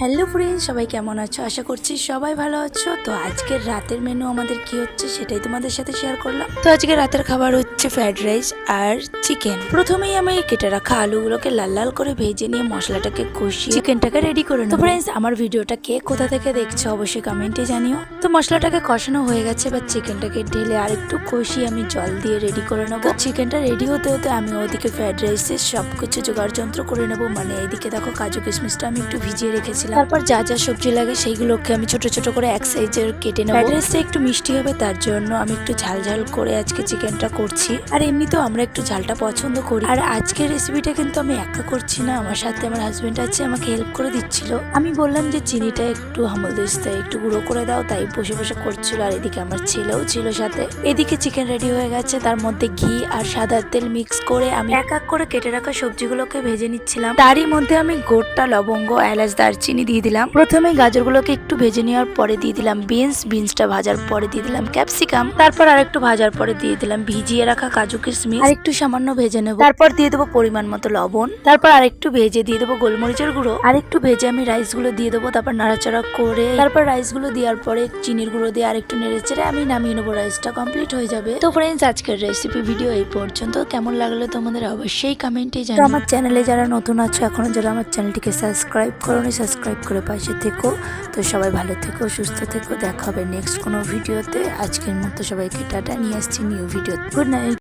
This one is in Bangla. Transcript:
হ্যালো ফ্রেন্ডস, সবাই কেমন আছো? আশা করছি সবাই ভালো আছো। তো আজকের রাতের মেনু আমাদের কি হচ্ছে সেটাই তোমাদের সাথে শেয়ার করলাম। তো আজকে রাতের খাবার হচ্ছে ফ্রাইড রাইস আর চিকেন। প্রথমেই আমি কেটে রাখা আলুগুলোকে লাল লাল করে ভেজে নিয়ে মশলাটাকে কষিয়ে চিকেনটাকে রেডি করে নেব। তো ফ্রেন্ডস, আমার ভিডিওটা কে কোথা থেকে দেখছো অবশ্যই কমেন্টে জানিও। তো মশলাটাকে কষানো হয়ে গেছে, এবার চিকেনটাকে ঢেলে আর একটু কষিয়ে আমি জল দিয়ে রেডি করে নেবো। চিকেনটা রেডি হতে হতে আমি ওদিকে ফ্রাইড রাইসের সবকিছু জোগাড় যন্ত্র করে নেবো। মানে এইদিকে দেখো কাজু কিশমিশটা আমি একটু ভিজিয়ে রেখেছি। তারপর যা যা সবজি লাগে সেইগুলোকে আমি ছোট ছোট করে এক সাইজের কেটে নেবো। ফ্রাইড রাইসটা একটু মিষ্টি হবে, তার জন্য আমি একটু ঝাল ঝাল করে আজকে চিকেনটা করছি। আর এমনিতেও আমরা একটু ঝালটা পছন্দ করি। আর আজকের রেসিপিটা কিন্তু আমি একা করছি না, আমার সাথে আমার হাজবেন্ড আছে, আমাকে হেল্প করে দিচ্ছিল। আমি বললাম যে চিনিটা একটু হামলদিস্তায় একটু গুঁড়ো করে দাও, তাই বসে বসে করছিল। আর এদিকে আমার ছেলেও ছিল সাথে। এদিকে চিকেন রেডি হয়ে গেছে, তার মধ্যে ঘি আর সাদা তেল মিক্স করে আমি এক এক করে কেটে রাখা সবজিগুলোকে ভেজে নিচ্ছিলাম। তারই মধ্যে আমি গোটা লবঙ্গ, এলাচ, দারচিনি দিয়ে দিলাম। প্রথমে গাজরগুলোকে একটু ভেজে নেওয়ার পরে দিয়ে দিলাম বিনসটা ভাজার পরে দিয়ে দিলাম ক্যাপসিকাম, তারপর আরেকটু ভাজার পরে দিয়ে দিলাম ভিজিয়ে রাখা কাজু কিশমিশ, আর একটু সামান্য ভেজে নেব। তারপর দিয়ে দেবো পরিমাণ মতো লবণ, তারপর আরেকটু ভেজে দিয়ে দেবো গোলমরিচের গুঁড়ো, আর একটু ভেজে আমি রাইসগুলো দিয়ে দেবো। তারপর নাড়াচাড়া করে তারপর রাইসগুলো দেওয়ার পরে চিনির গুঁড়ো দিয়ে আর একটু নেড়েচেড়ে আমি নামিয়ে নেবো। রাইসটা কমপ্লিট হয়ে যাবে। তো ফ্রেন্ডস, আজকের রেসিপি ভিডিও এই পর্যন্ত। কেমন লাগলো তোমাদের অবশ্যই কমেন্টে জানাও। আমার চ্যানেলে যারা নতুন আছো, এখনো যারা আমার চ্যানেলটিকে সাবস্ক্রাইব করোনি, সাবস্ক্রাইব করে পাশে থেকো। তো সবাই ভালো থেকো, সুস্থ থেকো। দেখা হবে নেক্সট কোনো ভিডিওতে। আজকের মতো সবাইকে টাটা, নিয়ে আসছি নিউ ভিডিও। Good night.